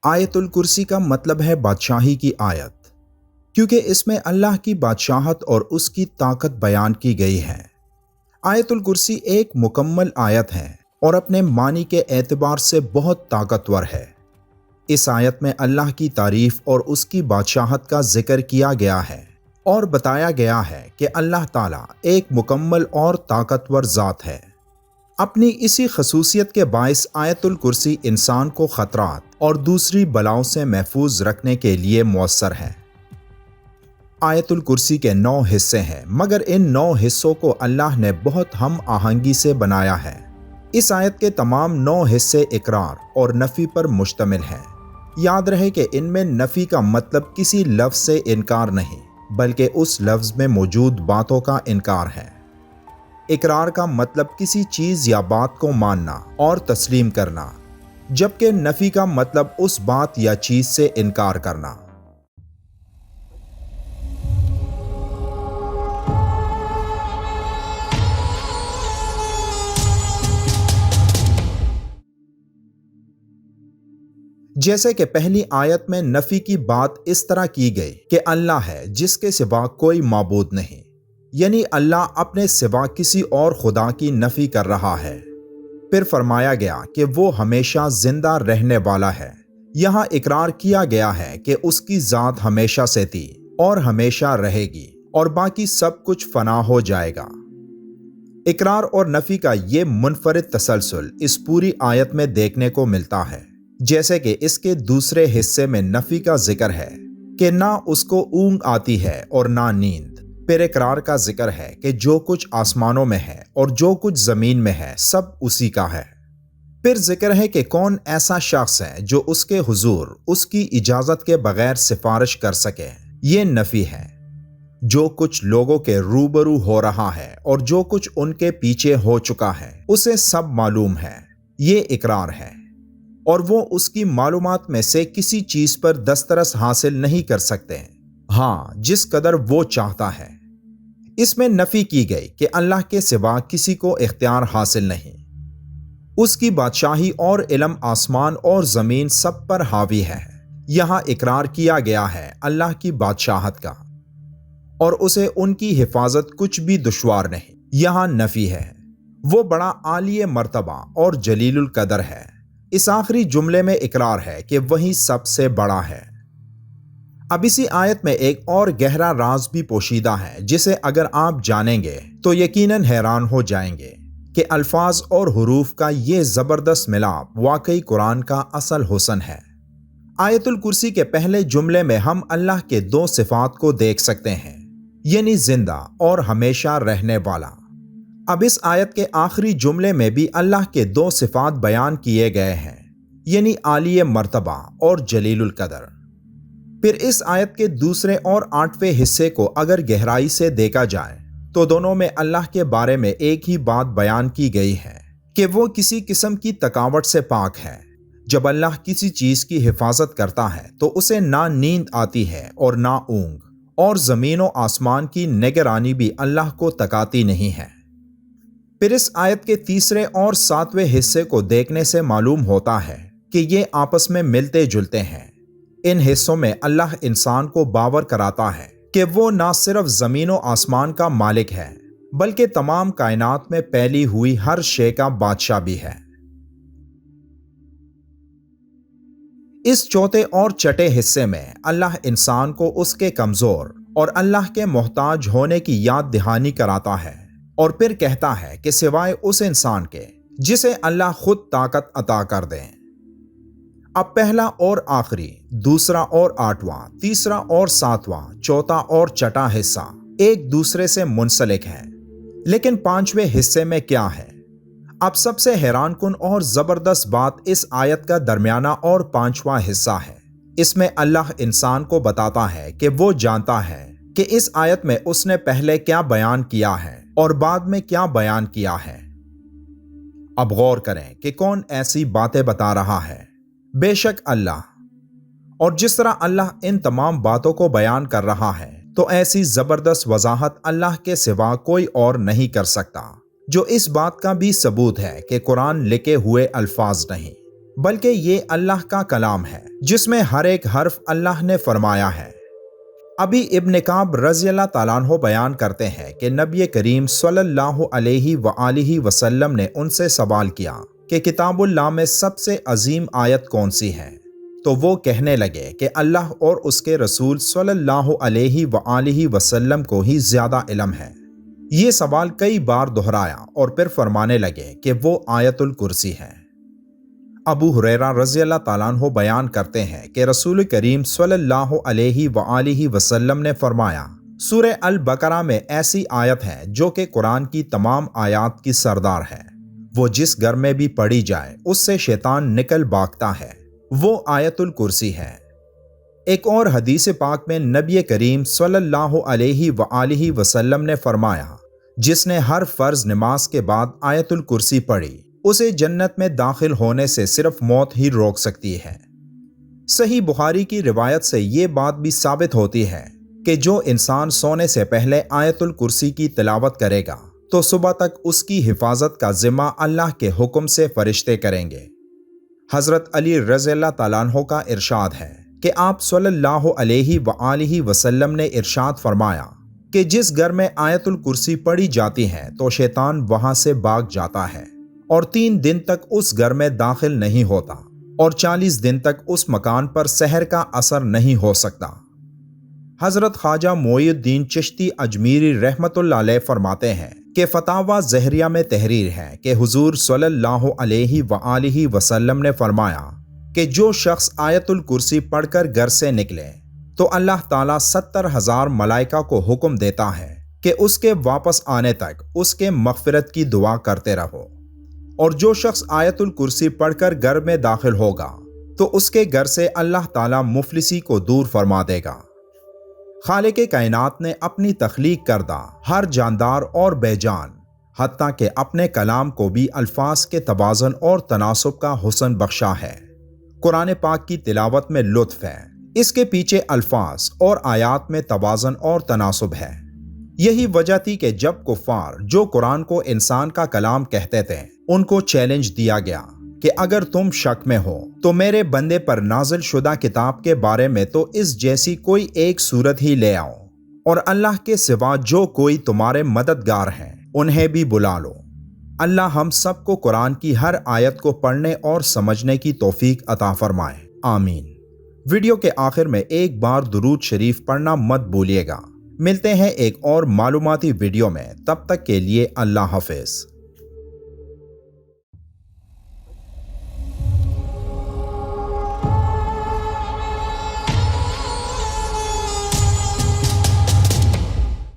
آیت الکرسی کا مطلب ہے بادشاہی کی آیت، کیونکہ اس میں اللہ کی بادشاہت اور اس کی طاقت بیان کی گئی ہے۔ آیت الکرسی ایک مکمل آیت ہے اور اپنے معنی کے اعتبار سے بہت طاقتور ہے۔ اس آیت میں اللہ کی تعریف اور اس کی بادشاہت کا ذکر کیا گیا ہے اور بتایا گیا ہے کہ اللہ تعالیٰ ایک مکمل اور طاقتور ذات ہے۔ اپنی اسی خصوصیت کے باعث آیت الکرسی انسان کو خطرات اور دوسری بلاؤں سے محفوظ رکھنے کے لیے مؤثر ہے۔ آیت الکرسی کے 9 حصے ہیں، مگر ان 9 حصوں کو اللہ نے بہت ہم آہنگی سے بنایا ہے۔ اس آیت کے تمام 9 حصے اقرار اور نفی پر مشتمل ہیں۔ یاد رہے کہ ان میں نفی کا مطلب کسی لفظ سے انکار نہیں، بلکہ اس لفظ میں موجود باتوں کا انکار ہے۔ اقرار کا مطلب کسی چیز یا بات کو ماننا اور تسلیم کرنا، جبکہ نفی کا مطلب اس بات یا چیز سے انکار کرنا۔ جیسے کہ پہلی آیت میں نفی کی بات اس طرح کی گئی کہ اللہ ہے جس کے سوا کوئی معبود نہیں، یعنی اللہ اپنے سوا کسی اور خدا کی نفی کر رہا ہے۔ پھر فرمایا گیا کہ وہ ہمیشہ زندہ رہنے والا ہے۔ یہاں اقرار کیا گیا ہے کہ اس کی ذات ہمیشہ سے تھی اور ہمیشہ رہے گی اور باقی سب کچھ فنا ہو جائے گا۔ اقرار اور نفی کا یہ منفرد تسلسل اس پوری آیت میں دیکھنے کو ملتا ہے۔ جیسے کہ اس کے دوسرے حصے میں نفی کا ذکر ہے کہ نہ اس کو اونگ آتی ہے اور نہ نیند۔ پھر اقرار کا ذکر ہے کہ جو کچھ آسمانوں میں ہے اور جو کچھ زمین میں ہے سب اسی کا ہے۔ پھر ذکر ہے کہ کون ایسا شخص ہے جو اس کے حضور اس کی اجازت کے بغیر سفارش کر سکے۔ یہ نفی ہے۔ جو کچھ لوگوں کے روبرو ہو رہا ہے اور جو کچھ ان کے پیچھے ہو چکا ہے اسے سب معلوم ہے۔ یہ اقرار ہے، اور وہ اس کی معلومات میں سے کسی چیز پر دسترس حاصل نہیں کر سکتے، ہاں جس قدر وہ چاہتا ہے۔ اس میں نفی کی گئی کہ اللہ کے سوا کسی کو اختیار حاصل نہیں۔ اس کی بادشاہی اور علم آسمان اور زمین سب پر حاوی ہے۔ یہاں اقرار کیا گیا ہے اللہ کی بادشاہت کا، اور اسے ان کی حفاظت کچھ بھی دشوار نہیں۔ یہاں نفی ہے۔ وہ بڑا عالی مرتبہ اور جلیل القدر ہے۔ اس آخری جملے میں اقرار ہے کہ وہی سب سے بڑا ہے۔ اب اسی آیت میں ایک اور گہرا راز بھی پوشیدہ ہے جسے اگر آپ جانیں گے تو یقیناً حیران ہو جائیں گے کہ الفاظ اور حروف کا یہ زبردست ملاپ واقعی قرآن کا اصل حسن ہے۔ آیت الکرسی کے پہلے جملے میں ہم اللہ کے 2 صفات کو دیکھ سکتے ہیں، یعنی زندہ اور ہمیشہ رہنے والا۔ اب اس آیت کے آخری جملے میں بھی اللہ کے 2 صفات بیان کیے گئے ہیں، یعنی عالی مرتبہ اور جلیل القدر۔ پھر اس آیت کے دوسرے اور 8ویں حصے کو اگر گہرائی سے دیکھا جائے تو دونوں میں اللہ کے بارے میں ایک ہی بات بیان کی گئی ہے کہ وہ کسی قسم کی تھکاوٹ سے پاک ہے۔ جب اللہ کسی چیز کی حفاظت کرتا ہے تو اسے نہ نیند آتی ہے اور نہ اونگ، اور زمین و آسمان کی نگرانی بھی اللہ کو تکاتی نہیں ہے۔ پھر اس آیت کے تیسرے اور 7ویں حصے کو دیکھنے سے معلوم ہوتا ہے کہ یہ آپس میں ملتے جلتے ہیں۔ ان حصوں میں اللہ انسان کو باور کراتا ہے کہ وہ نہ صرف زمین و آسمان کا مالک ہے بلکہ تمام کائنات میں پھیلی ہوئی ہر شے کا بادشاہ بھی ہے۔ اس چوتھے اور چھٹے حصے میں اللہ انسان کو اس کے کمزور اور اللہ کے محتاج ہونے کی یاد دہانی کراتا ہے، اور پھر کہتا ہے کہ سوائے اس انسان کے جسے اللہ خود طاقت عطا کر دے۔ اب پہلا اور آخری، دوسرا اور 8واں، تیسرا اور 7واں، چوتھا اور چھٹا حصہ ایک دوسرے سے منسلک ہیں، لیکن 5ویں حصے میں کیا ہے؟ اب سب سے حیران کن اور زبردست بات اس آیت کا درمیانہ اور 5واں حصہ ہے۔ اس میں اللہ انسان کو بتاتا ہے کہ وہ جانتا ہے کہ اس آیت میں اس نے پہلے کیا بیان کیا ہے اور بعد میں کیا بیان کیا ہے۔ اب غور کریں کہ کون ایسی باتیں بتا رہا ہے۔ بے شک اللہ، اور جس طرح اللہ ان تمام باتوں کو بیان کر رہا ہے تو ایسی زبردست وضاحت اللہ کے سوا کوئی اور نہیں کر سکتا، جو اس بات کا بھی ثبوت ہے کہ قرآن لکھے ہوئے الفاظ نہیں، بلکہ یہ اللہ کا کلام ہے جس میں ہر ایک حرف اللہ نے فرمایا ہے۔ ابھی ابن کعب رضی اللہ تعالیٰ عنہ بیان کرتے ہیں کہ نبی کریم صلی اللہ علیہ وآلہ وسلم نے ان سے سوال کیا کہ کتاب اللہ میں سب سے عظیم آیت کون سی ہے؟ تو وہ کہنے لگے کہ اللہ اور اس کے رسول صلی اللہ علیہ وآلہ وسلم کو ہی زیادہ علم ہے۔ یہ سوال کئی بار دہرایا اور پھر فرمانے لگے کہ وہ آیت الکرسی ہے۔ ابو ہریرہ رضی اللہ تعالیٰ عنہ بیان کرتے ہیں کہ رسول کریم صلی اللہ علیہ وآلہ وسلم نے فرمایا، سورہ البقرہ میں ایسی آیت ہے جو کہ قرآن کی تمام آیات کی سردار ہے، وہ جس گھر میں بھی پڑھی جائے اس سے شیطان نکل بھاگتا ہے، وہ آیت الکرسی ہے۔ ایک اور حدیث پاک میں نبی کریم صلی اللہ علیہ وآلہ وسلم نے فرمایا، جس نے ہر فرض نماز کے بعد آیت الکرسی پڑھی اسے جنت میں داخل ہونے سے صرف موت ہی روک سکتی ہے۔ صحیح بخاری کی روایت سے یہ بات بھی ثابت ہوتی ہے کہ جو انسان سونے سے پہلے آیت الکرسی کی تلاوت کرے گا تو صبح تک اس کی حفاظت کا ذمہ اللہ کے حکم سے فرشتے کریں گے۔ حضرت علی رضی اللہ تعالیٰ عنہ کا ارشاد ہے کہ آپ صلی اللہ علیہ وآلہ وسلم نے ارشاد فرمایا کہ جس گھر میں آیت الکرسی پڑھی جاتی ہے تو شیطان وہاں سے بھاگ جاتا ہے اور 3 دن تک اس گھر میں داخل نہیں ہوتا اور 40 دن تک اس مکان پر سحر کا اثر نہیں ہو سکتا۔ حضرت خواجہ معین الدین چشتی اجمیری رحمت اللہ علیہ فرماتے ہیں کہ فتاوی زہریہ میں تحریر ہے کہ حضور صلی اللہ علیہ وآلہ وسلم نے فرمایا کہ جو شخص آیت الکرسی پڑھ کر گھر سے نکلے تو اللہ تعالیٰ 70,000 ملائکہ کو حکم دیتا ہے کہ اس کے واپس آنے تک اس کے مغفرت کی دعا کرتے رہو، اور جو شخص آیت الکرسی پڑھ کر گھر میں داخل ہوگا تو اس کے گھر سے اللہ تعالیٰ مفلسی کو دور فرما دے گا۔ خالق کائنات نے اپنی تخلیق کردہ ہر جاندار اور بے جان حتیٰ کہ اپنے کلام کو بھی الفاظ کے توازن اور تناسب کا حسن بخشا ہے۔ قرآن پاک کی تلاوت میں لطف ہے، اس کے پیچھے الفاظ اور آیات میں توازن اور تناسب ہے۔ یہی وجہ تھی کہ جب کفار جو قرآن کو انسان کا کلام کہتے تھے ان کو چیلنج دیا گیا کہ اگر تم شک میں ہو تو میرے بندے پر نازل شدہ کتاب کے بارے میں تو اس جیسی کوئی ایک صورت ہی لے آؤ، اور اللہ کے سوا جو کوئی تمہارے مددگار ہیں انہیں بھی بلا لو۔ اللہ ہم سب کو قرآن کی ہر آیت کو پڑھنے اور سمجھنے کی توفیق عطا فرمائے، آمین۔ ویڈیو کے آخر میں ایک بار درود شریف پڑھنا مت بھولیے گا۔ ملتے ہیں ایک اور معلوماتی ویڈیو میں، تب تک کے لیے اللہ حافظ۔